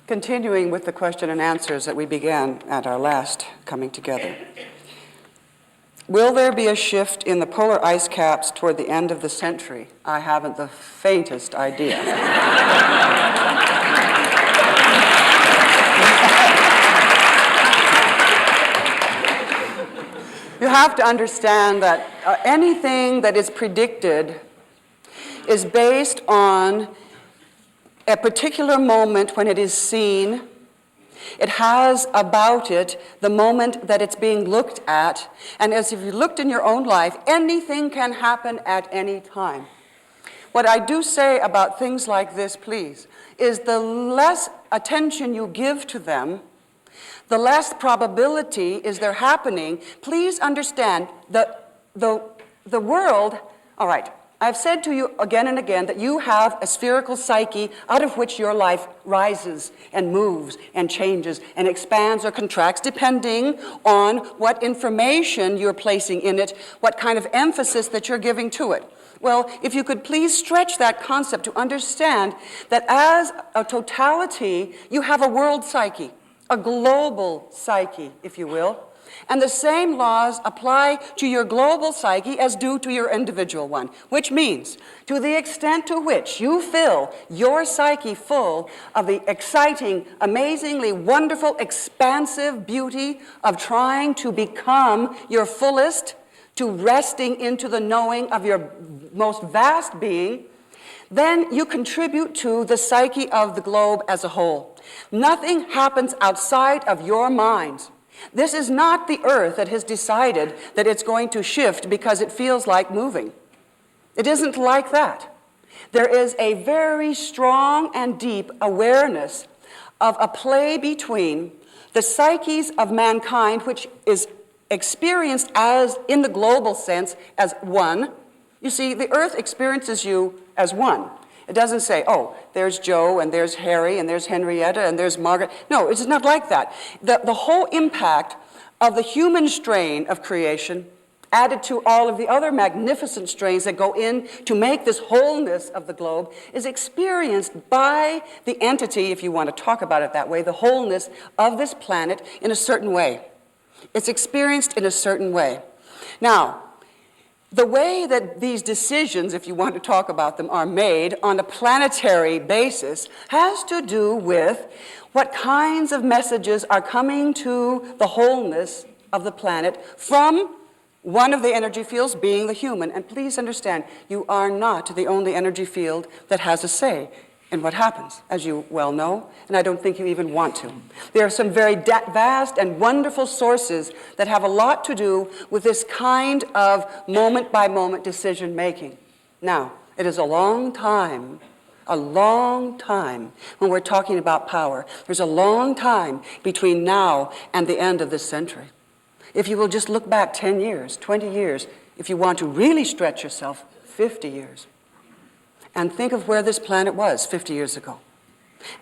Continuing with the question and answers that we began at our last coming together. Will there be a shift in the polar ice caps toward the end of the century? I haven't the faintest idea. You have to understand that anything that is predicted is based on a particular moment when it is seen. It has about it the moment that it's being looked at. And as if you looked in your own life, anything can happen at any time. What I do say about things like this, please, is the less attention you give to them, the less probability is they're happening. Please understand that the world, all right, I've said to you again and again that you have a spherical psyche out of which your life rises and moves and changes and expands or contracts depending on what information you're placing in it, what kind of emphasis that you're giving to it. Well, if you could please stretch that concept to understand that as a totality, you have a world psyche, a global psyche, if you will. And the same laws apply to your global psyche as do to your individual one, which means to the extent to which you fill your psyche full of the exciting, amazingly wonderful, expansive beauty of trying to become your fullest, to resting into the knowing of your most vast being, then you contribute to the psyche of the globe as a whole. Nothing happens outside of your minds. This is not the earth that has decided that it's going to shift because it feels like moving. It isn't like that. There is a very strong and deep awareness of a play between the psyches of mankind, which is experienced as, in the global sense, as one. You see, the earth experiences you as one. It doesn't say, oh, there's Joe, and there's Harry, and there's Henrietta, and there's Margaret. No, it's not like that. The whole impact of the human strain of creation, added to all of the other magnificent strains that go in to make this wholeness of the globe, is experienced by the entity, if you want to talk about it that way, the wholeness of this planet in a certain way. It's experienced in a certain way. Now, the way that these decisions, if you want to talk about them, are made on a planetary basis has to do with what kinds of messages are coming to the wholeness of the planet from one of the energy fields being the human. And please understand, you are not the only energy field that has a say in what happens, as you well know, and I don't think you even want to. There are some very vast and wonderful sources that have a lot to do with this kind of moment-by-moment decision-making. Now, it is a long time when we're talking about power. There's a long time between now and the end of this century. If you will just look back 10 years, 20 years, if you want to really stretch yourself, 50 years. And think of where this planet was 50 years ago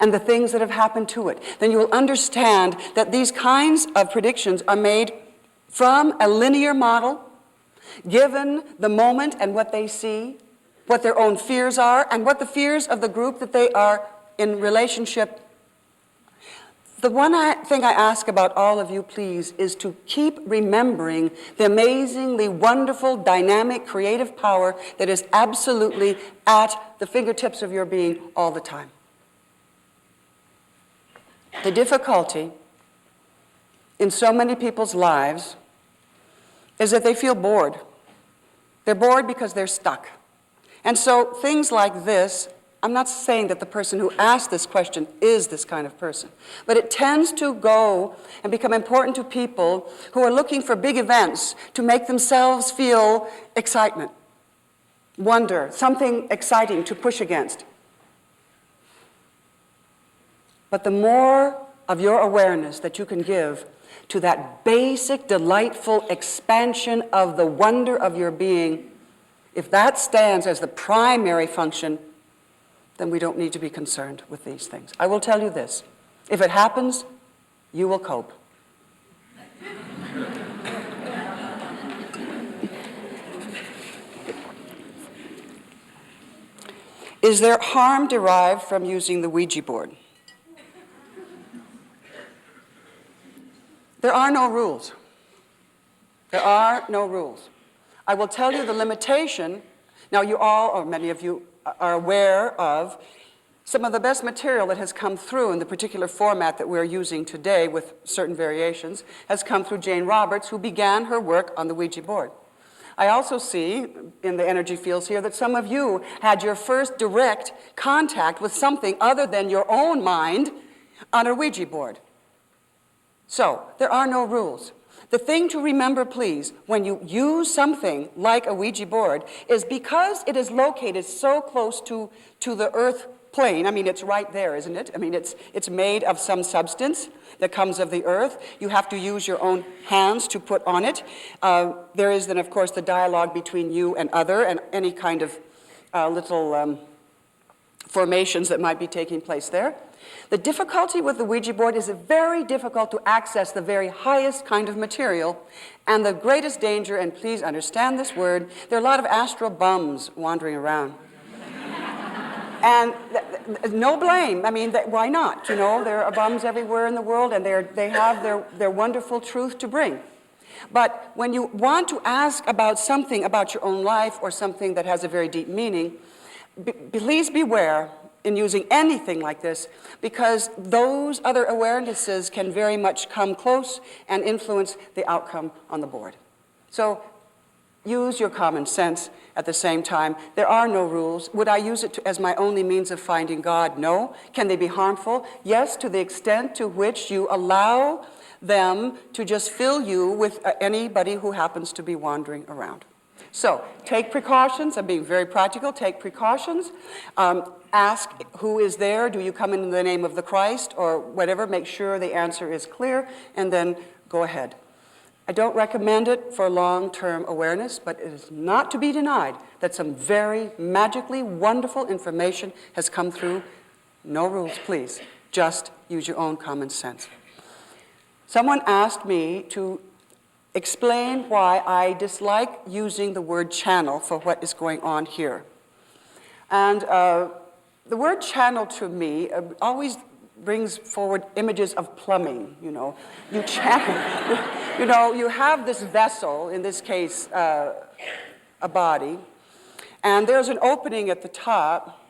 and the things that have happened to it. Then you will understand that these kinds of predictions are made from a linear model, given the moment and what they see, what their own fears are, and what the fears of the group that they are in relationship. The one thing I ask about all of you, please, is to keep remembering the amazingly wonderful, dynamic, creative power that is absolutely at the fingertips of your being all the time. The difficulty in so many people's lives is that they feel bored. They're bored because they're stuck. And so things like this, I'm not saying that the person who asked this question is this kind of person, but it tends to go and become important to people who are looking for big events to make themselves feel excitement, wonder, something exciting to push against. But the more of your awareness that you can give to that basic, delightful expansion of the wonder of your being, if that stands as the primary function, then we don't need to be concerned with these things. I will tell you this. If it happens, you will cope. Is there harm derived from using the Ouija board? There are no rules. There are no rules. I will tell you the limitation. Now, you all, or many of you, are aware of some of the best material that has come through in the particular format that we're using today with certain variations has come through Jane Roberts, who began her work on the Ouija board. I also see in the energy fields here that some of you had your first direct contact with something other than your own mind on a Ouija board. So, there are no rules. The thing to remember, please, when you use something like a Ouija board is because it is located so close to the earth plane. I mean, it's right there, isn't it? I mean, it's made of some substance that comes of the earth. You have to use your own hands to put on it. There is then, of course, the dialogue between you and other and any kind of little formations that might be taking place there. The difficulty with the Ouija board is it's very difficult to access the very highest kind of material, and the greatest danger, and please understand this word, there are a lot of astral bums wandering around. And no blame. I mean, why not? You know, there are bums everywhere in the world, and they have their wonderful truth to bring. But when you want to ask about something about your own life or something that has a very deep meaning, please beware in using anything like this, because those other awarenesses can very much come close and influence the outcome on the board. So use your common sense at the same time. There are no rules. Would I use it as my only means of finding God? No. Can they be harmful? Yes, to the extent to which you allow them to just fill you with anybody who happens to be wandering around. So take precautions. I'm being very practical. Take precautions. Ask who is there. Do you come in the name of the Christ or whatever? Make sure the answer is clear, and then go ahead. I don't recommend it for long-term awareness, but it is not to be denied that some very magically wonderful information has come through. No rules, please. Just use your own common sense. Someone asked me to explain why I dislike using the word channel for what is going on here. And the word channel to me always brings forward images of plumbing, you know. You channel, you know, you have this vessel, in this case a body, and there's an opening at the top,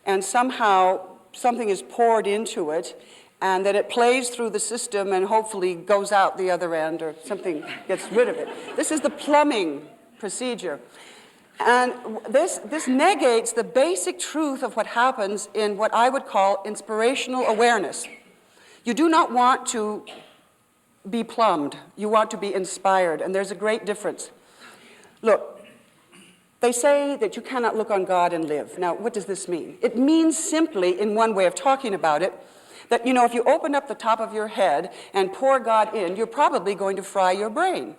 and somehow something is poured into it, and then it plays through the system and hopefully goes out the other end or something gets rid of it. This is the plumbing procedure. And this negates the basic truth of what happens in what I would call inspirational awareness. You do not want to be plumbed. You want to be inspired, and there's a great difference. Look, they say that you cannot look on God and live. Now, what does this mean? It means simply, in one way of talking about it, that, you know, if you open up the top of your head and pour God in, you're probably going to fry your brain.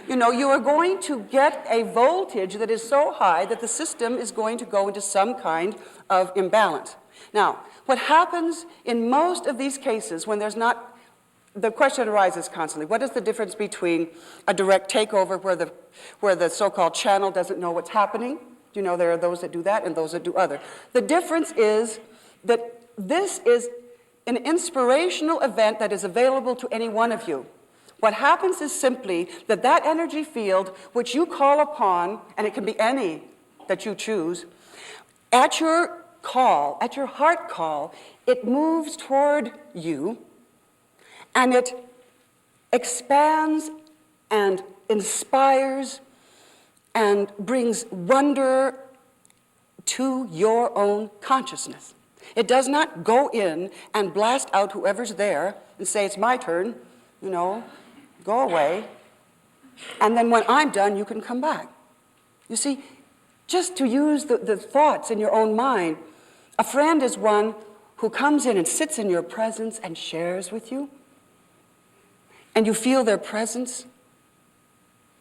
You know, you are going to get a voltage that is so high that the system is going to go into some kind of imbalance. Now, what happens in most of these cases when there's not, the question arises constantly, what is the difference between a direct takeover where the so-called channel doesn't know what's happening? You know, there are those that do that and those that do other. The difference is that this is an inspirational event that is available to any one of you. What happens is simply that that energy field, which you call upon, and it can be any that you choose, at your call, at your heart call, it moves toward you, and it expands and inspires and brings wonder to your own consciousness. It does not go in and blast out whoever's there and say, it's my turn, you know, go away, and then when I'm done, you can come back. You see, just to use the thoughts in your own mind, a friend is one who comes in and sits in your presence and shares with you, and you feel their presence,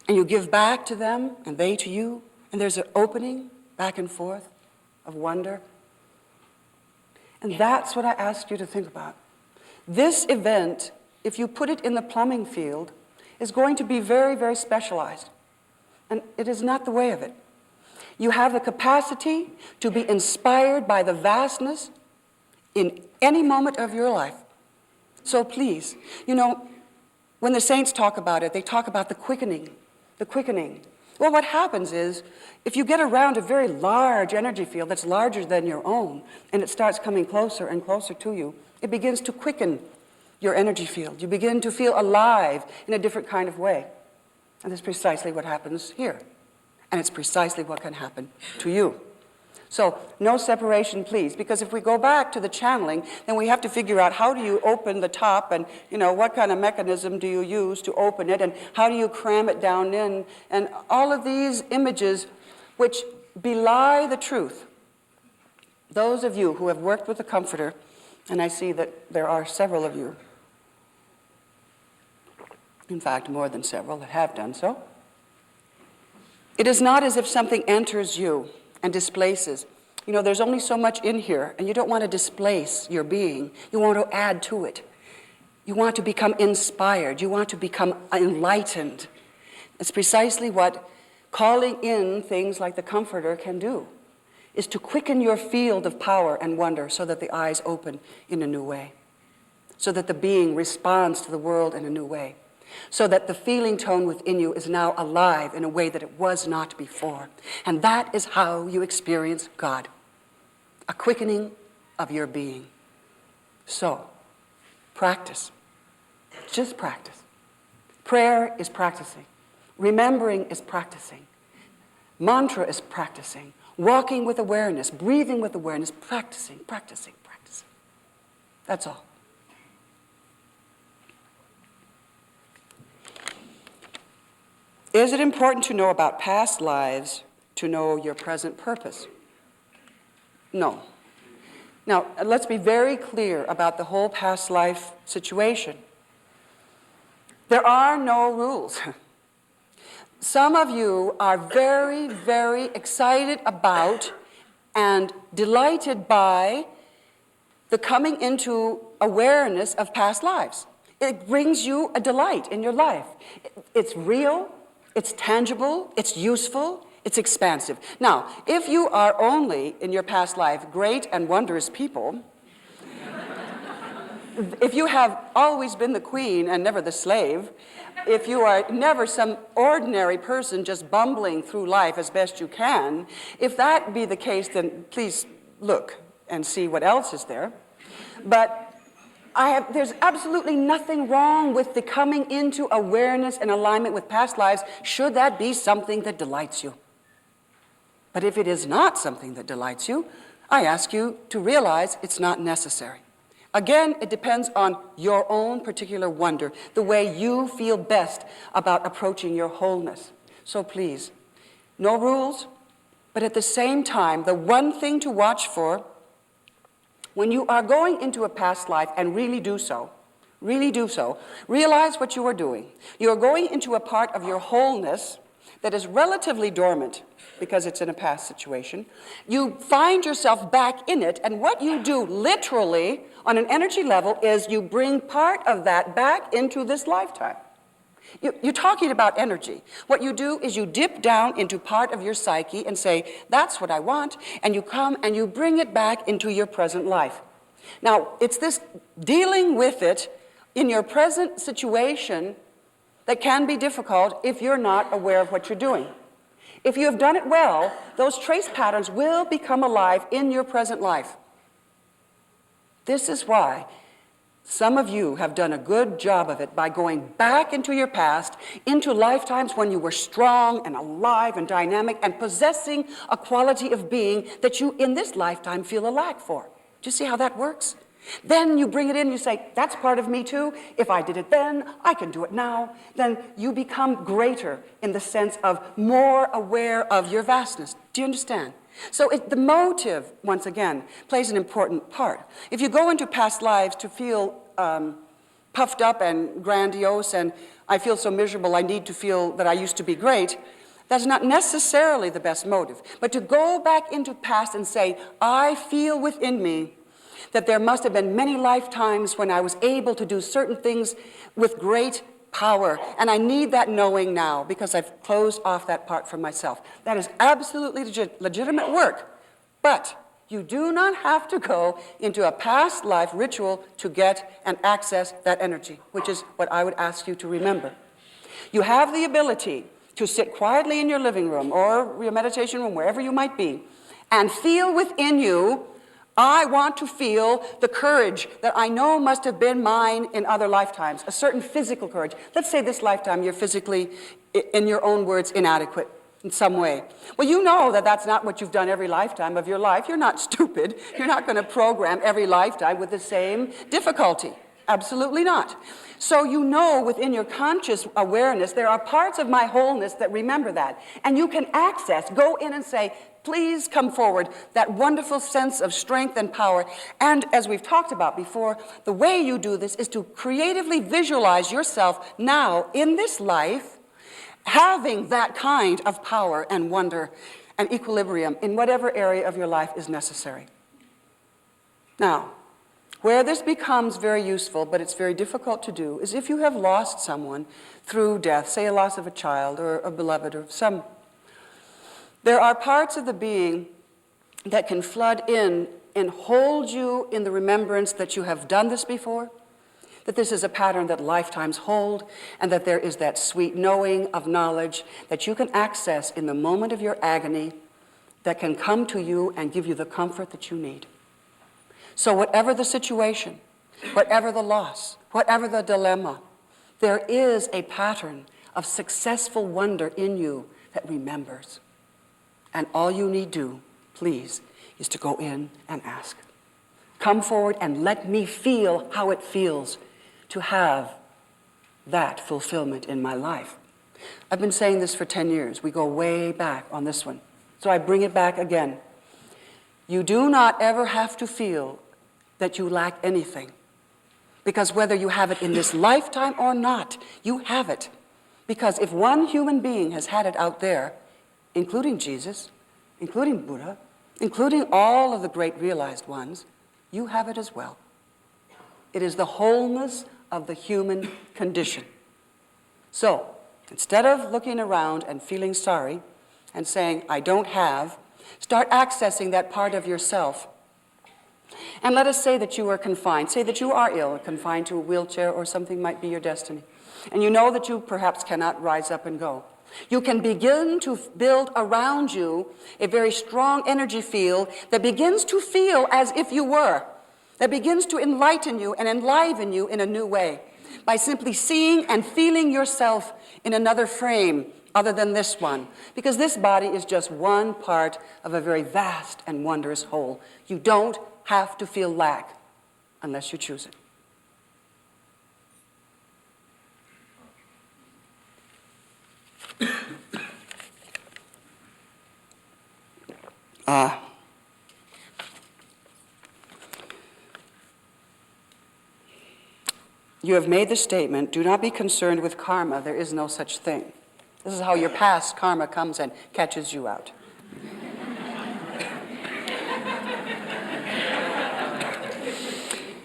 and you give back to them, and they to you, and there's an opening back and forth of wonder. And that's what I asked you to think about. This event, if you put it in the plumbing field, is going to be very, very specialized. And it is not the way of it. You have the capacity to be inspired by the vastness in any moment of your life. So please, you know, When the saints talk about it, they talk about the quickening, the quickening. Well, what happens is, if you get around a very large energy field that's larger than your own, and it starts coming closer and closer to you, it begins to quicken your energy field. You begin to feel alive in a different kind of way. And that's precisely what happens here. And it's precisely what can happen to you. So no separation, please, because if we go back to the channeling, then we have to figure out how do you open the top and, what kind of mechanism do you use to open it and how do you cram it down in, and all of these images which belie the truth. Those of you who have worked with the Comforter, and I see that there are several of you, in fact, more than several that have done so, it is not as if something enters you and displaces. There's only so much in here, and you don't want to displace your being. You want to add to it. You want to become inspired. You want to become enlightened. It's precisely what calling in things like the Comforter can do, is to quicken your field of power and wonder so that the eyes open in a new way, so that the being responds to the world in a new way, so that the feeling tone within you is now alive in a way that it was not before. And that is how you experience God, a quickening of your being. So, practice. Just practice. Prayer is practicing. Remembering is practicing. Mantra is practicing. Walking with awareness, breathing with awareness, practicing. That's all. Is it important to know about past lives to know your present purpose? No. Now, let's be very clear about the whole past life situation. There are no rules. Some of you are very, very excited about and delighted by the coming into awareness of past lives. It brings you a delight in your life. It's real. It's tangible, it's useful, it's expansive. Now, if you are only, in your past life, great and wondrous people, if you have always been the queen and never the slave, if you are never some ordinary person just bumbling through life as best you can, if that be the case, then please look and see what else is there. But there's absolutely nothing wrong with the coming into awareness and alignment with past lives, should that be something that delights you. But if it is not something that delights you, I ask you to realize it's not necessary. Again, it depends on your own particular wonder, the way you feel best about approaching your wholeness. So please, no rules, but at the same time, the one thing to watch for when you are going into a past life, and really do so, realize what you are doing. You are going into a part of your wholeness that is relatively dormant because it's in a past situation. You find yourself back in it, and what you do literally on an energy level is you bring part of that back into this lifetime. You're talking about energy. What you do is you dip down into part of your psyche and say, that's what I want, and you come and you bring it back into your present life. Now, it's this dealing with it in your present situation that can be difficult if you're not aware of what you're doing. If you have done it well, those trace patterns will become alive in your present life. This is why some of you have done a good job of it by going back into your past, into lifetimes when you were strong and alive and dynamic and possessing a quality of being that you in this lifetime feel a lack for. Do you see how that works? Then you bring it in and you say, that's part of me too. If I did it then, I can do it now. Then you become greater in the sense of more aware of your vastness. Do you understand? So the motive, once again, plays an important part. If you go into past lives to feel puffed up and grandiose and I feel so miserable, I need to feel that I used to be great, that's not necessarily the best motive. But to go back into past and say, I feel within me that there must have been many lifetimes when I was able to do certain things with great power, and I need that knowing now because I've closed off that part from myself. That is absolutely legitimate work, but You do not have to go into a past life ritual to get and access that energy, which is what I would ask you to remember. You have the ability to sit quietly in your living room or your meditation room, wherever you might be, and feel within you, I want to feel the courage that I know must have been mine in other lifetimes, a certain physical courage. Let's say this lifetime you're physically, in your own words, inadequate in some way. Well, you know that that's not what you've done every lifetime of your life. You're not stupid. You're not going to program every lifetime with the same difficulty. Absolutely not. So you know within your conscious awareness, there are parts of my wholeness that remember that. And you can access, go in and say, please come forward, that wonderful sense of strength and power. And as we've talked about before, the way you do this is to creatively visualize yourself now in this life, having that kind of power and wonder and equilibrium in whatever area of your life is necessary. Now, where this becomes very useful, but it's very difficult to do, is if you have lost someone through death, say a loss of a child or a beloved or some. There are parts of the being that can flood in and hold you in the remembrance that you have done this before, that this is a pattern that lifetimes hold, and that there is that sweet knowing of knowledge that you can access in the moment of your agony that can come to you and give you the comfort that you need. So whatever the situation, whatever the loss, whatever the dilemma, there is a pattern of successful wonder in you that remembers. And all you need do, please, is to go in and ask. Come forward and let me feel how it feels to have that fulfillment in my life. I've been saying this for 10 years. We go way back on this one. So I bring it back again. You do not ever have to feel that you lack anything. Because whether you have it in this lifetime or not, you have it. Because if one human being has had it out there, including Jesus, including Buddha, including all of the great realized ones, you have it as well. It is the wholeness of the human condition. So, instead of looking around and feeling sorry and saying, I don't have, start accessing that part of yourself. And let us say that you are confined. Say that you are ill, confined to a wheelchair or something might be your destiny. And you know that you perhaps cannot rise up and go. You can begin to build around you a very strong energy field that begins to feel as if you were, that begins to enlighten you and enliven you in a new way by simply seeing and feeling yourself in another frame other than this one, because this body is just one part of a very vast and wondrous whole. You don't have to feel lack unless you choose it. You have made the statement, do not be concerned with karma, there is no such thing. This is how your past karma comes and catches you out.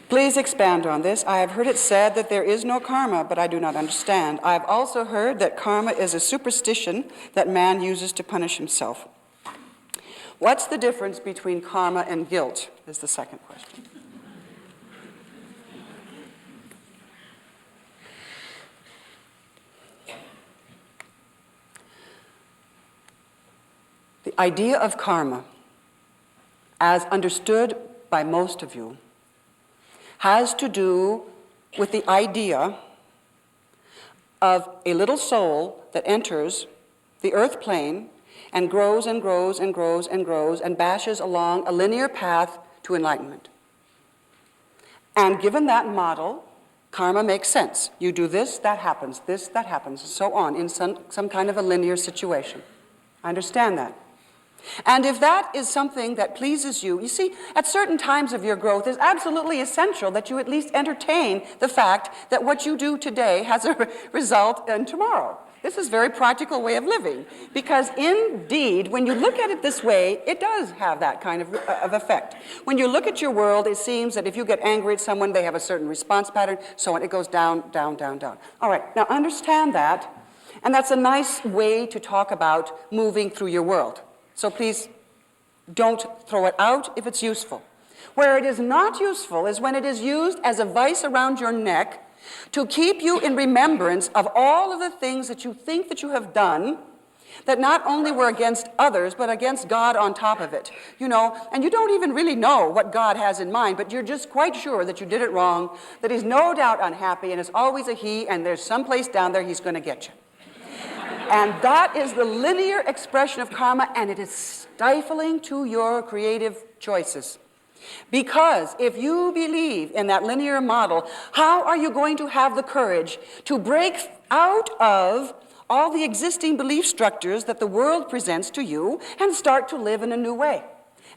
Please expand on this. I have heard it said that there is no karma, but I do not understand. I have also heard that karma is a superstition that man uses to punish himself. What's the difference between karma and guilt, is the second question. The idea of karma, as understood by most of you, has to do with the idea of a little soul that enters the earth plane and grows and grows and grows and grows and bashes along a linear path to enlightenment. And given that model, karma makes sense. You do this, that happens, and so on, in some kind of a linear situation. I understand that. And if that is something that pleases you, you see, at certain times of your growth, it's absolutely essential that you at least entertain the fact that what you do today has a result in tomorrow. This is a very practical way of living, because indeed, when you look at it this way, it does have that kind of effect. When you look at your world, it seems that if you get angry at someone, they have a certain response pattern, so on. It goes down, down, down, down. All right, now understand that, and that's a nice way to talk about moving through your world. So please Don't throw it out if it's useful. Where it is not useful is when it is used as a vice around your neck to keep you in remembrance of all of the things that you think that you have done that not only were against others, but against God on top of it. You know, and you don't even really know what God has in mind, but you're just quite sure that you did it wrong, that he's no doubt unhappy, and it's always a he, and there's some place down there he's going to get you. And that is the linear expression of karma, and it is stifling to your creative choices. Because if you believe in that linear model, how are you going to have the courage to break out of all the existing belief structures that the world presents to you and start to live in a new way?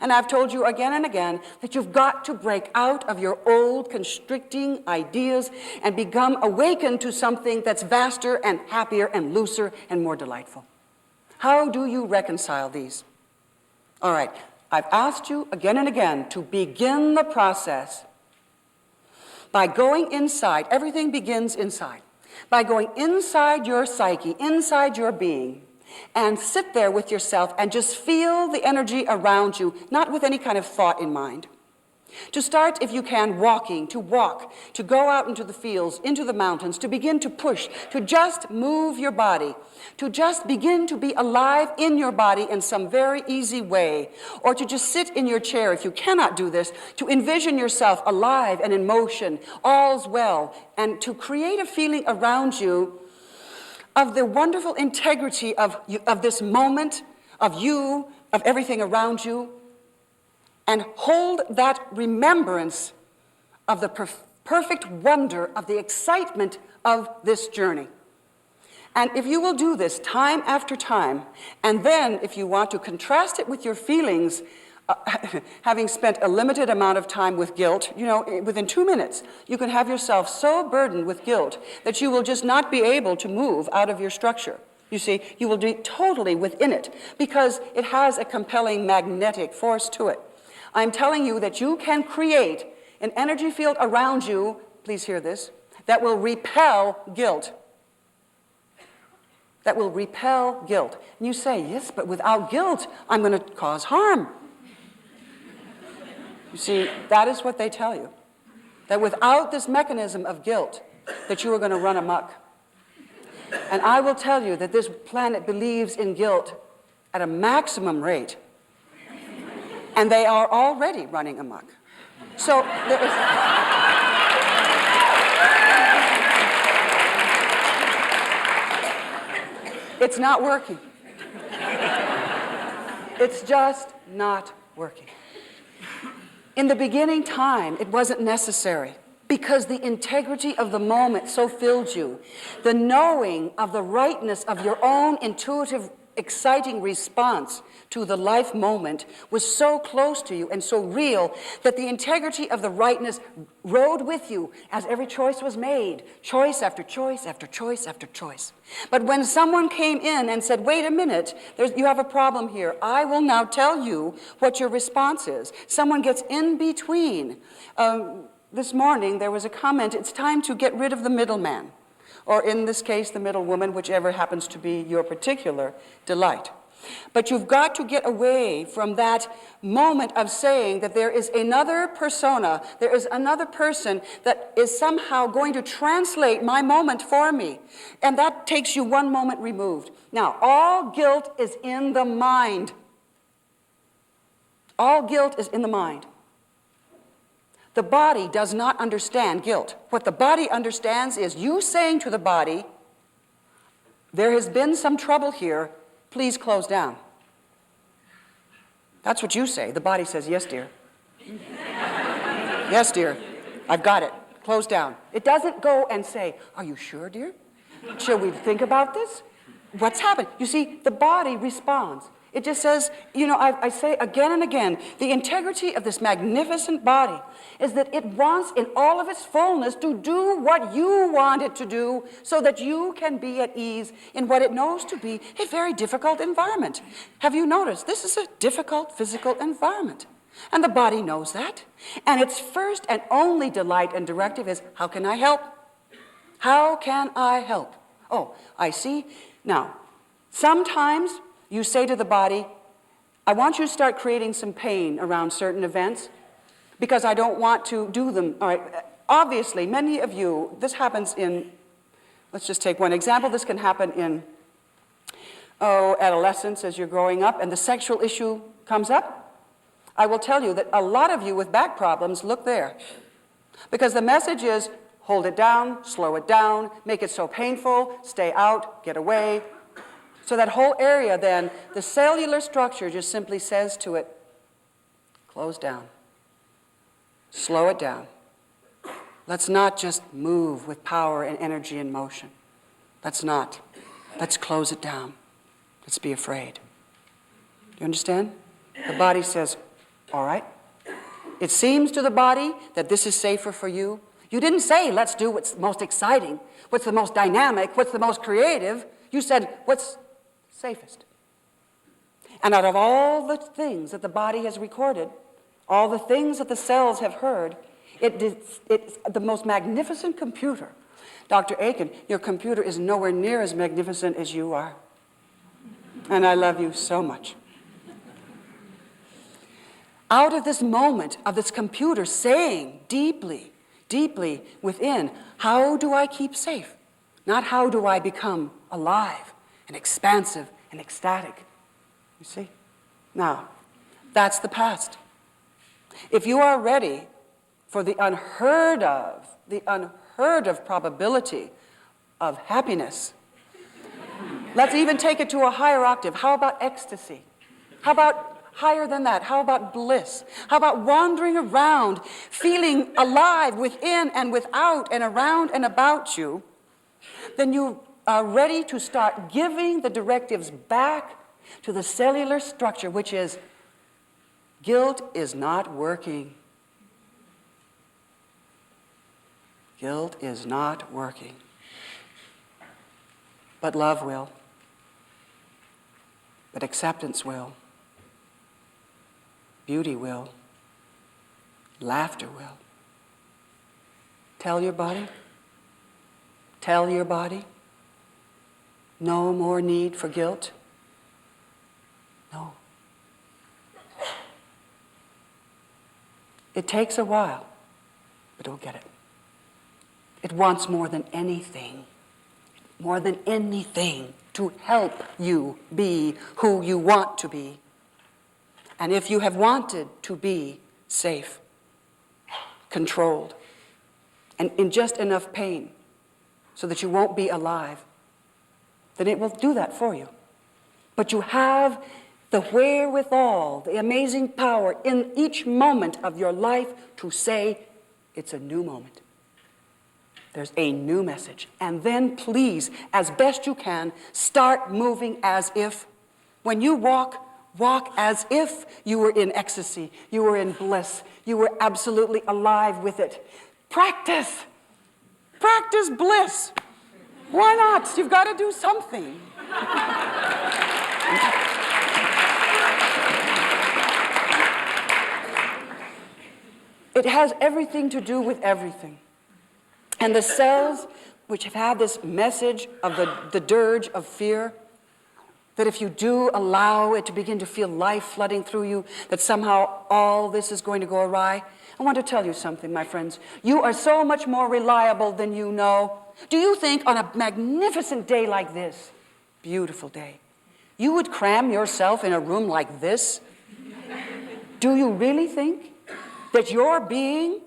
And I've told you again and again that you've got to break out of your old constricting ideas and become awakened to something that's vaster and happier and looser and more delightful. How do you reconcile these? All right, I've asked you again and again to begin the process by going inside. Everything begins inside. By going inside your psyche, inside your being, and sit there with yourself and just feel the energy around you, not with any kind of thought in mind. To start, if you can, walking, to walk, to go out into the fields, into the mountains, to begin to push, to just move your body, to just begin to be alive in your body in some very easy way, or to just sit in your chair if you cannot do this, to envision yourself alive and in motion, all's well, and to create a feeling around you of the wonderful integrity of this moment, of you, of everything around you, and hold that remembrance of the perfect wonder of the excitement of this journey. And if you will do this time after time, and then if you want to contrast it with your feelings, having spent a limited amount of time with guilt, you know, within 2 minutes, you can have yourself so burdened with guilt that you will just not be able to move out of your structure. You see, you will be totally within it because it has a compelling magnetic force to it. I'm telling you that you can create an energy field around you, please hear this, that will repel guilt. That will repel guilt. And you say, yes, but without guilt, I'm going to cause harm. You see, that is what they tell you. That without this mechanism of guilt, that you are going to run amok. And I will tell you that this planet believes in guilt at a maximum rate. And they are already running amok. So there is... It's not working. It's just not working. In the beginning time, it wasn't necessary because the integrity of the moment so filled you. The knowing of the rightness of your own intuitive, exciting response to the life moment was so close to you and so real that the integrity of the rightness rode with you as every choice was made, choice after choice after choice after choice. But when someone came in and said, wait a minute, you have a problem here, I will now tell you what your response is. Someone gets in between. This morning there was a comment, it's time to get rid of the middleman, or in this case, the middlewoman, whichever happens to be your particular delight. But you've got to get away from that moment of saying that there is another persona, there is another person that is somehow going to translate my moment for me. And that takes you one moment removed. Now, all guilt is in the mind. All guilt is in the mind. The body does not understand guilt. What the body understands is you saying to the body, there has been some trouble here, please close down. That's what you say. The body says, yes, dear. Yes, dear. I've got it. Close down. It doesn't go and say, are you sure, dear? Should we think about this? What's happened? You see, the body responds. It just says, you know, I say again and again, the integrity of this magnificent body is that it wants in all of its fullness to do what you want it to do so that you can be at ease in what it knows to be a very difficult environment. Have you noticed? This is a difficult physical environment. And the body knows that. And its first and only delight and directive is, how can I help? How can I help? Oh, I see. Now, sometimes you say to the body, I want you to start creating some pain around certain events because I don't want to do them. All right. Obviously, many of you, this happens in, let's just take one example. This can happen in, adolescence as you're growing up and the sexual issue comes up. I will tell you that a lot of you with back problems look there because the message is hold it down, slow it down, make it so painful, stay out, get away. So that whole area then, the cellular structure just simply says to it, close down, slow it down. Let's not just move with power and energy and motion. Let's not. Let's close it down. Let's be afraid. Do you understand? The body says, all right. It seems to the body that this is safer for you. You didn't say, let's do what's most exciting, what's the most dynamic, what's the most creative. You said, what's safest? And out of all the things that the body has recorded, all the things that the cells have heard, it's the most magnificent computer. Dr. Aiken, your computer is nowhere near as magnificent as you are. And I love you so much. Out of this moment of this computer saying deeply, deeply within, how do I keep safe? Not how do I become alive and expansive and ecstatic. You see? Now, that's the past. If you are ready for the unheard of probability of happiness, let's even take it to a higher octave. How about ecstasy? How about higher than that? How about bliss? How about wandering around, feeling alive within and without and around and about you? Then you are ready to start giving the directives back to the cellular structure, which is guilt is not working. Guilt is not working. But love will. But acceptance will. Beauty will. Laughter will. Tell your body. Tell your body. No more need for guilt. No. It takes a while, but it'll get it. It wants more than anything, to help you be who you want to be. And if you have wanted to be safe, controlled, and in just enough pain so that you won't be alive, then it will do that for you. But you have the wherewithal, the amazing power in each moment of your life to say, it's a new moment. There's a new message. And then please, as best you can, start moving as if, when you walk, walk as if you were in ecstasy, you were in bliss, you were absolutely alive with it. Practice. Practice bliss. Why not? You've got to do something. It has everything to do with everything. And the cells which have had this message of the dirge of fear, that if you do allow it to begin to feel life flooding through you, that somehow all this is going to go awry. I want to tell you something, my friends. You are so much more reliable than you know. Do you think on a magnificent day like this, beautiful day, you would cram yourself in a room like this? Do you really think that your being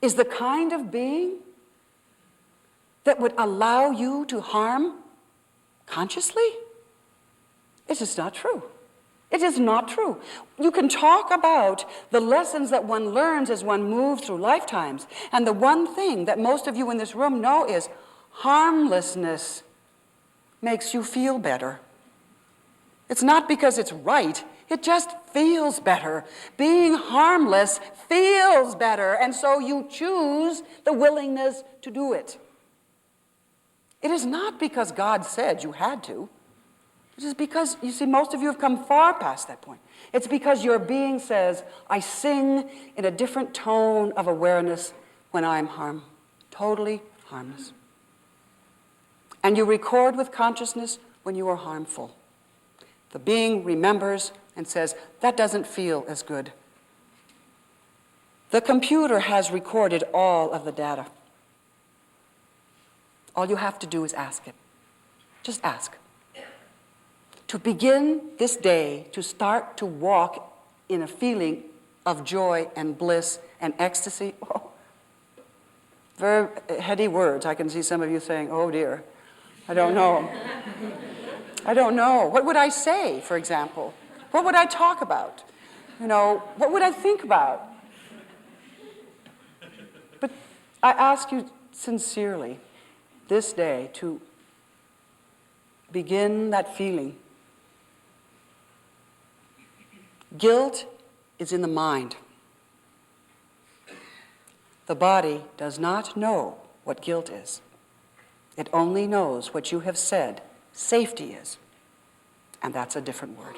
is the kind of being that would allow you to harm consciously? It is not true. It is not true. You can talk about the lessons that one learns as one moves through lifetimes, and the one thing that most of you in this room know is harmlessness makes you feel better. It's not because it's right. It just feels better. Being harmless feels better, and so you choose the willingness to do it. It is not because God said you had to. It is because, you see, most of you have come far past that point. It's because your being says, I sing in a different tone of awareness when I'm totally harmless. And you record with consciousness when you are harmful. The being remembers and says, that doesn't feel as good. The computer has recorded all of the data. All you have to do is ask it. Just ask. To begin this day, to start to walk in a feeling of joy and bliss and ecstasy. Oh, very heady words. I can see some of you saying, oh dear, I don't know. I don't know. What would I say, for example? What would I talk about? What would I think about? But I ask you sincerely this day to begin that feeling. Guilt is in the mind. The body does not know what guilt is. It only knows what you have said safety is, and that's a different word.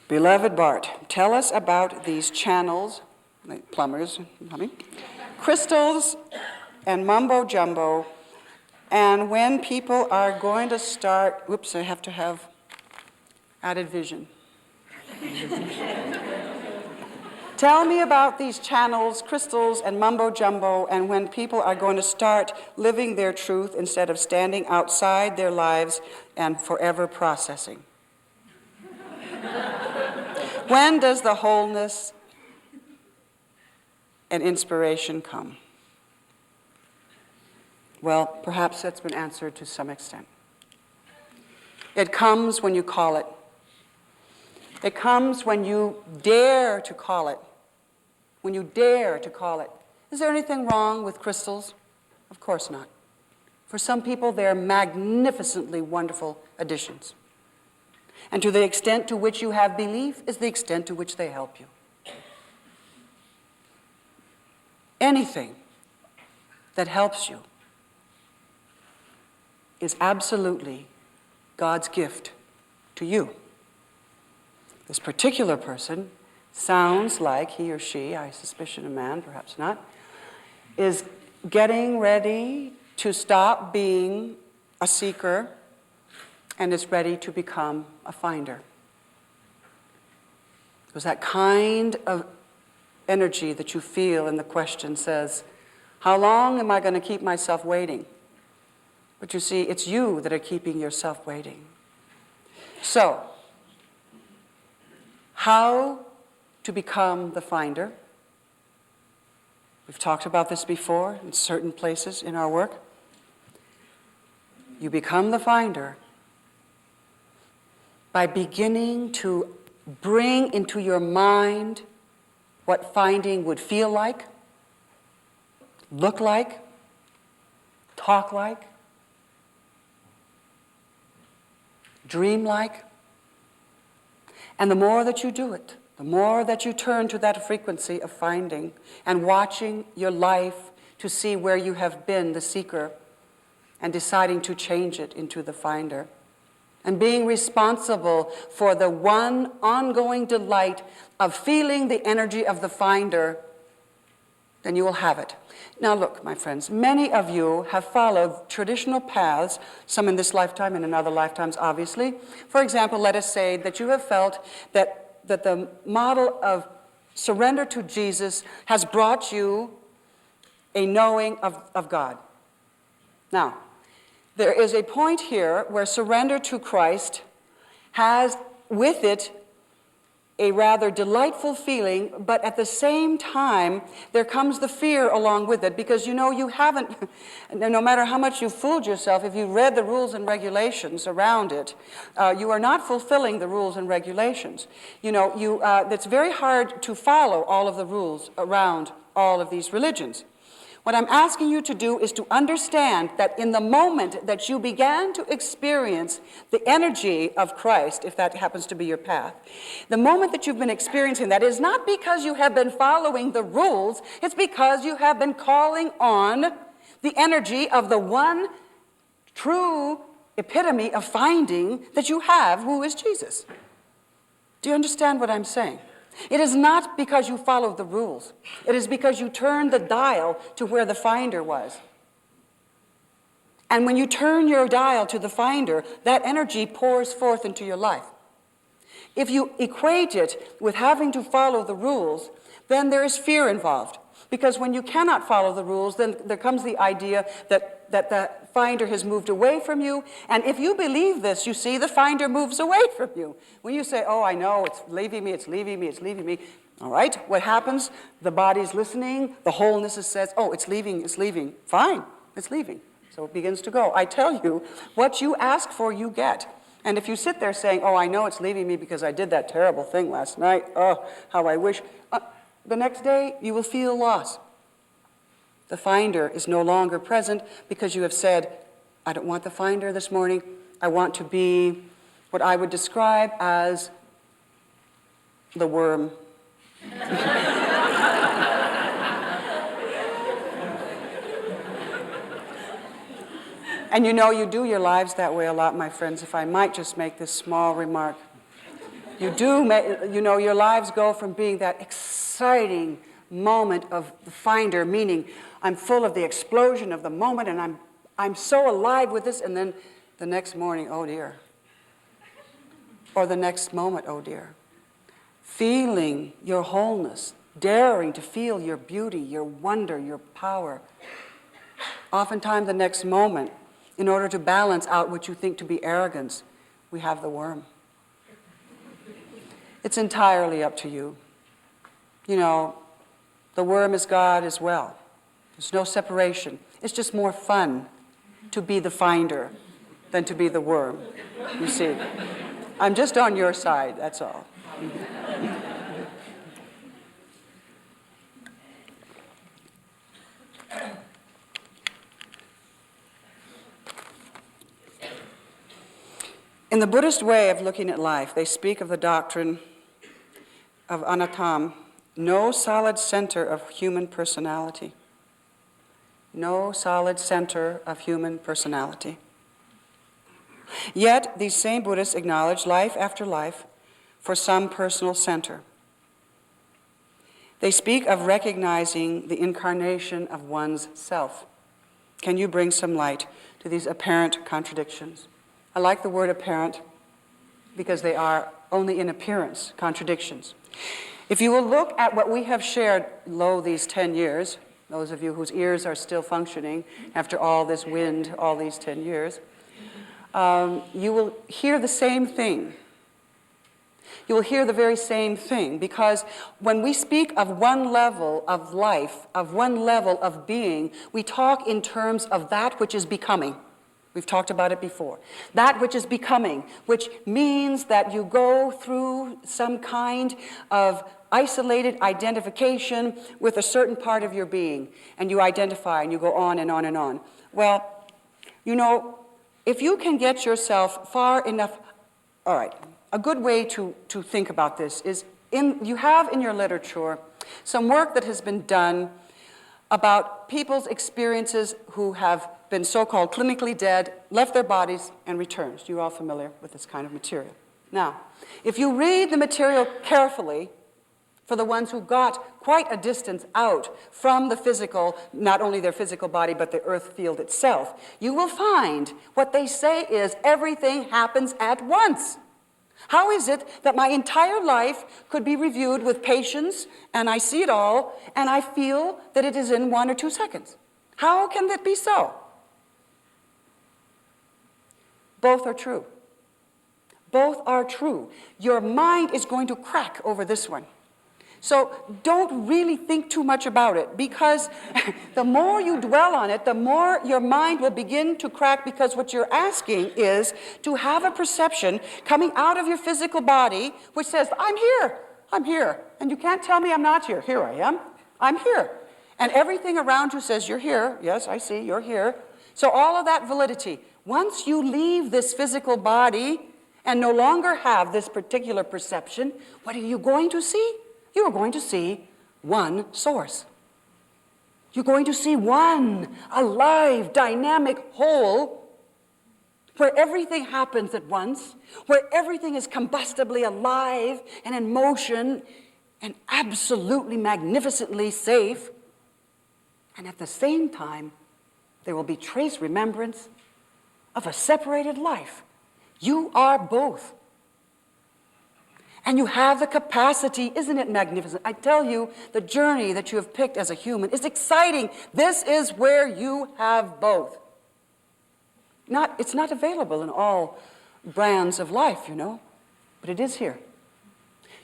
Beloved Bart, tell us about these channels, like plumbers, crystals, and mumbo jumbo, and when people are going to start, whoops, I have to have added vision. Tell me about these channels, crystals, and mumbo jumbo, and when people are going to start living their truth instead of standing outside their lives and forever processing. When does the wholeness and inspiration come? Well, perhaps that's been answered to some extent. It comes when you call it. It comes when you dare to call it. When you dare to call it. Is there anything wrong with crystals? Of course not. For some people, they're magnificently wonderful additions. And to the extent to which you have belief is the extent to which they help you. Anything that helps you is absolutely God's gift to you. This particular person sounds like he or she, I suspicion a man, perhaps not, is getting ready to stop being a seeker and is ready to become a finder. Because that kind of energy that you feel in the question says, how long am I going to keep myself waiting? But you see, it's you that are keeping yourself waiting. So, how to become the finder? We've talked about this before in certain places in our work. You become the finder by beginning to bring into your mind what finding would feel like, look like, talk like, dream like. And the more that you do it, the more that you turn to that frequency of finding and watching your life to see where you have been the seeker and deciding to change it into the finder, and being responsible for the one ongoing delight of feeling the energy of the finder, then you will have it. Now look, my friends, many of you have followed traditional paths, some in this lifetime and in other lifetimes, obviously. For example, let us say that you have felt that the model of surrender to Jesus has brought you a knowing of God. Now, there is a point here where surrender to Christ has with it a rather delightful feeling, but at the same time, there comes the fear along with it, because you haven't, no matter how much you fooled yourself, if you read the rules and regulations around it, you are not fulfilling the rules and regulations. It's very hard to follow all of the rules around all of these religions. What I'm asking you to do is to understand that in the moment that you began to experience the energy of Christ, if that happens to be your path, the moment that you've been experiencing that is not because you have been following the rules, it's because you have been calling on the energy of the one true epitome of finding that you have, who is Jesus. Do you understand what I'm saying? It is not because you followed the rules. It is because you turned the dial to where the finder was. And when you turn your dial to the finder, that energy pours forth into your life. If you equate it with having to follow the rules, then there is fear involved. Because when you cannot follow the rules, then there comes the idea that the finder has moved away from you. And if you believe this, you see, the finder moves away from you. When you say, oh, I know, it's leaving me, it's leaving me, it's leaving me. All right, what happens? The body's listening, the wholeness says, oh, it's leaving, it's leaving. Fine, it's leaving. So it begins to go. I tell you, what you ask for, you get. And if you sit there saying, oh, I know it's leaving me because I did that terrible thing last night, oh, how I wish, the next day you will feel loss. The finder is no longer present because you have said, I don't want the finder this morning. I want to be what I would describe as the worm. And you know, you do your lives that way a lot, my friends, if I might just make this small remark. You do, you know, your lives go from being that exciting moment of the finder, meaning I'm full of the explosion of the moment and I'm so alive with this, and then the next morning, oh dear. Or the next moment, oh dear. Feeling your wholeness, daring to feel your beauty, your wonder, your power. Oftentimes the next moment, in order to balance out what you think to be arrogance, we have the worm. It's entirely up to you. You know, the worm is God as well. There's no separation. It's just more fun to be the finder than to be the worm, you see. I'm just on your side, that's all. In the Buddhist way of looking at life, they speak of the doctrine of anatta, no solid center of human personality. No solid center of human personality. Yet, these same Buddhists acknowledge life after life for some personal center. They speak of recognizing the incarnation of one's self. Can you bring some light to these apparent contradictions? I like the word apparent because they are only in appearance contradictions. If you will look at what we have shared, these 10 years, those of you whose ears are still functioning after all this wind, all these 10 years, you will hear the same thing. You will hear the very same thing, because when we speak of one level of life, of one level of being, we talk in terms of that which is becoming. We've talked about it before. That which is becoming, which means that you go through some kind of isolated identification with a certain part of your being, and you identify and you go on and on and on. Well, you know, if you can get yourself far enough, all right, a good way to think about this is you have in your literature some work that has been done about people's experiences who have been so-called clinically dead, left their bodies, and returned. You're all familiar with this kind of material. Now, if you read the material carefully, for the ones who got quite a distance out from the physical, not only their physical body, but the earth field itself, you will find what they say is everything happens at once. How is it that my entire life could be reviewed with patience, and I see it all, and I feel that it is in 1 or 2 seconds? How can that be so? Both are true. Both are true. Your mind is going to crack over this one. So don't really think too much about it, because the more you dwell on it, the more your mind will begin to crack, because what you're asking is to have a perception coming out of your physical body which says, I'm here, and you can't tell me I'm not here. Here I am. I'm here. And everything around you says, you're here. Yes, I see, you're here. So all of that validity. Once you leave this physical body and no longer have this particular perception, what are you going to see? You are going to see one source. You're going to see one alive, dynamic whole where everything happens at once, where everything is combustibly alive and in motion and absolutely magnificently safe. And at the same time, there will be trace remembrance of a separated life. You are both. And you have the capacity. Isn't it magnificent? I tell you, the journey that you have picked as a human is exciting. This is where you have both. It's not available in all brands of life, but it is here.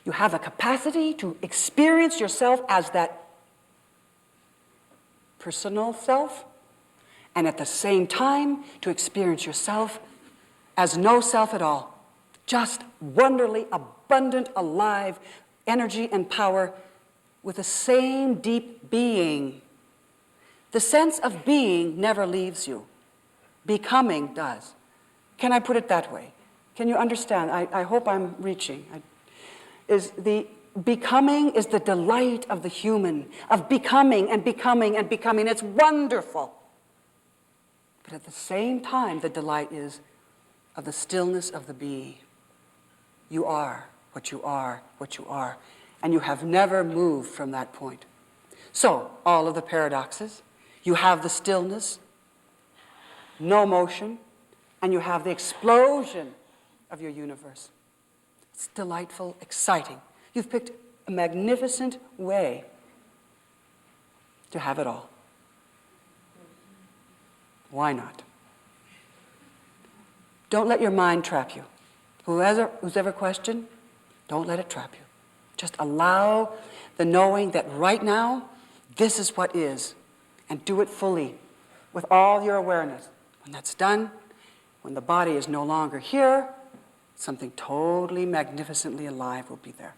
You have a capacity to experience yourself as that personal self, and at the same time to experience yourself as no self at all. Just wonderfully abundant, alive energy and power with the same deep being. The sense of being never leaves you. Becoming does. Can I put it that way? Can you understand? I hope I'm reaching. Becoming is the delight of the human, of becoming and becoming and becoming. It's wonderful. But at the same time, the delight is of the stillness of the being. You are what you are, what you are. And you have never moved from that point. So, all of the paradoxes, you have the stillness, no motion, and you have the explosion of your universe. It's delightful, exciting. You've picked a magnificent way to have it all. Why not? Don't let your mind trap you. Who's ever questioned, don't let it trap you. Just allow the knowing that right now, this is what is, and do it fully with all your awareness. When that's done, when the body is no longer here, something totally magnificently alive will be there.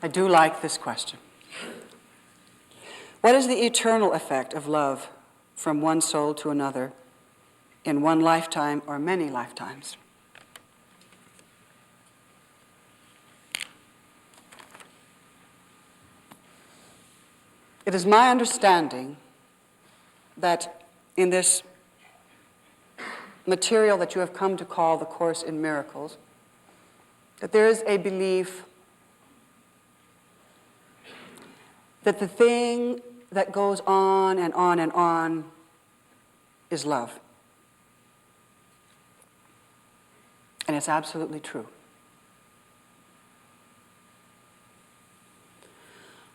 I do like this question. What is the eternal effect of love from one soul to another in one lifetime or many lifetimes? It is my understanding that in this material that you have come to call the Course in Miracles, that there is a belief that the thing that goes on and on and on is love. And it's absolutely true.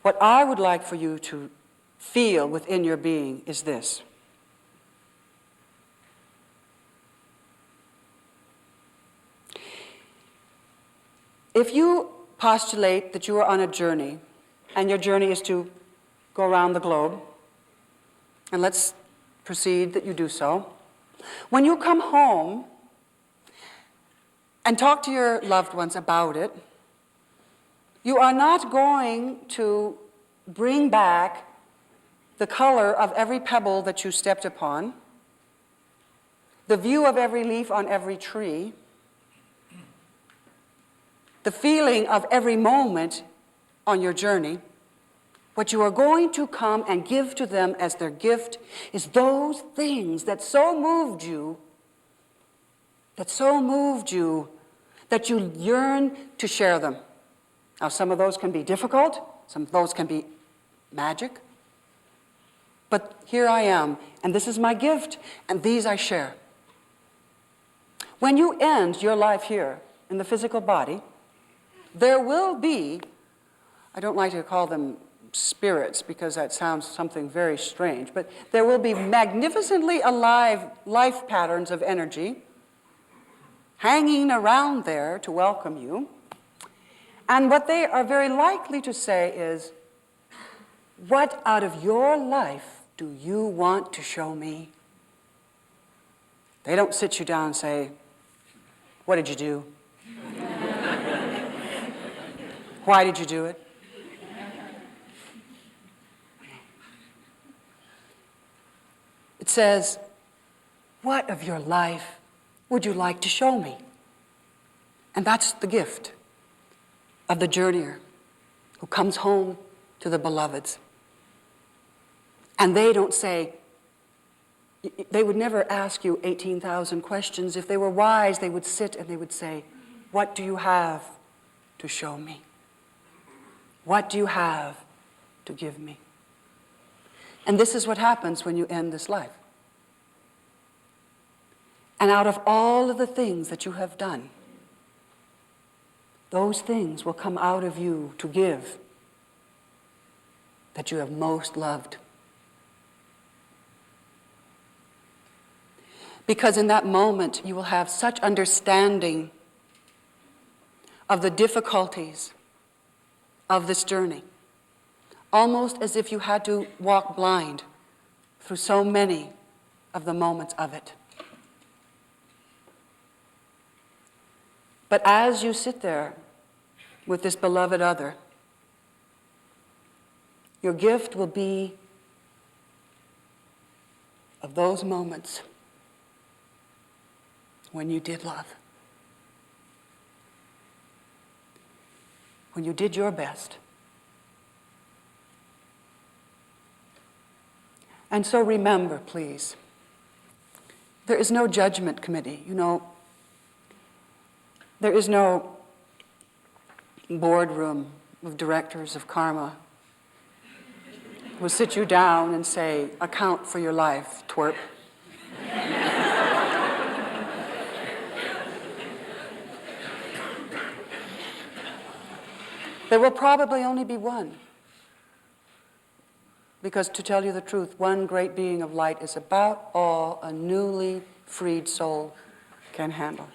What I would like for you to feel within your being is this. If you postulate that you are on a journey, and your journey is to go around the globe, and let's proceed that you do so. When you come home and talk to your loved ones about it, you are not going to bring back the color of every pebble that you stepped upon, the view of every leaf on every tree, the feeling of every moment on your journey. What you are going to come and give to them as their gift is those things that so moved you, that you yearn to share them. Now, some of those can be difficult, some of those can be magic, but here I am, and this is my gift, and these I share. When you end your life here in the physical body, there will be, I don't like to call them spirits because that sounds something very strange, but there will be magnificently alive life patterns of energy hanging around there to welcome you. And what they are very likely to say is, what out of your life do you want to show me? They don't sit you down and say, what did you do? Why did you do it? It says, what of your life would you like to show me? And that's the gift of the journeyer who comes home to the beloveds. And they don't say, they would never ask you 18,000 questions. If they were wise, they would sit and they would say, what do you have to show me? What do you have to give me? And this is what happens when you end this life. And out of all of the things that you have done, those things will come out of you to give that you have most loved. Because in that moment, you will have such understanding of the difficulties of this journey, almost as if you had to walk blind through so many of the moments of it. But as you sit there with this beloved other, your gift will be of those moments when you did love, when you did your best. And so remember, please, there is no judgment committee. You know, there is no boardroom of directors of karma who will sit you down and say, account for your life, twerp. There will probably only be one. Because to tell you the truth, one great being of light is about all a newly freed soul can handle.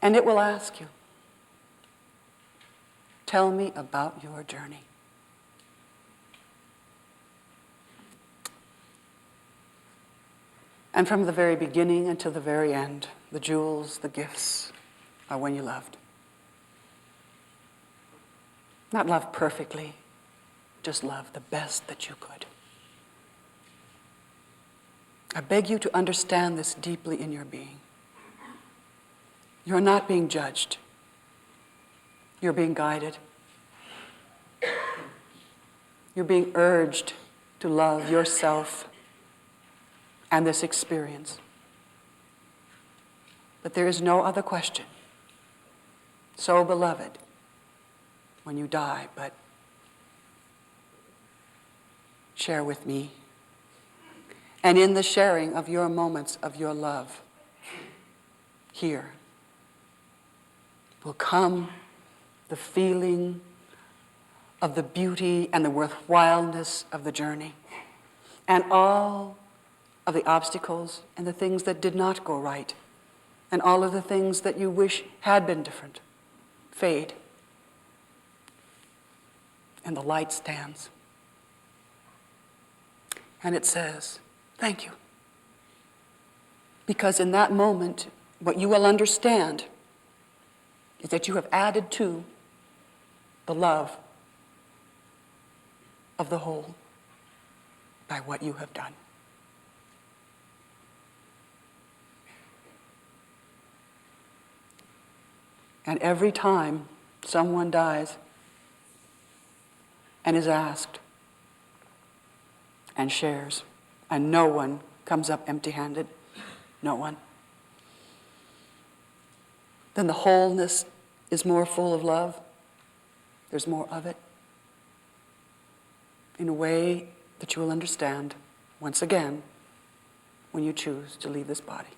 And it will ask you, tell me about your journey. And from the very beginning until the very end, the jewels, the gifts, are when you loved. Not love perfectly, just love the best that you could. I beg you to understand this deeply in your being. You're not being judged. You're being guided. You're being urged to love yourself and this experience. But there is no other question so beloved when you die, but share with me. And in the sharing of your moments of your love, here will come the feeling of the beauty and the worthwhileness of the journey, and all of the obstacles and the things that did not go right, and all of the things that you wish had been different, fade. And the light stands. And it says, thank you. Because in that moment, what you will understand is that you have added to the love of the whole by what you have done. And every time someone dies and is asked and shares, and no one comes up empty-handed, no one, then the wholeness is more full of love. There's more of it in a way that you will understand once again when you choose to leave this body.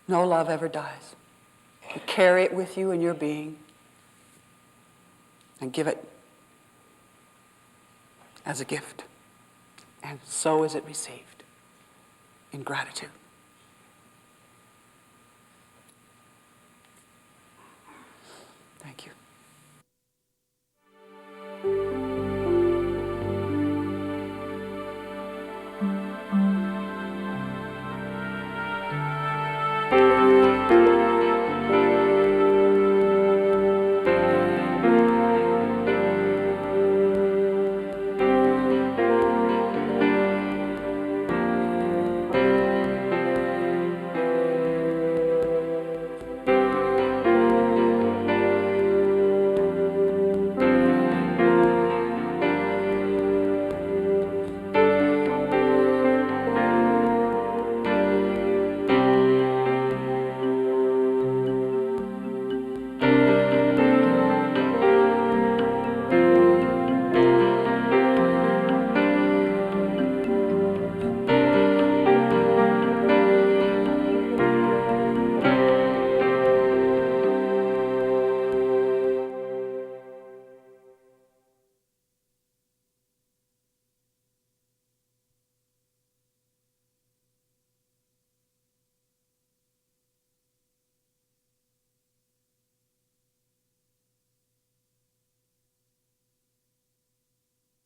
No love ever dies. You carry it with you in your being and give it as a gift. And so is it received in gratitude.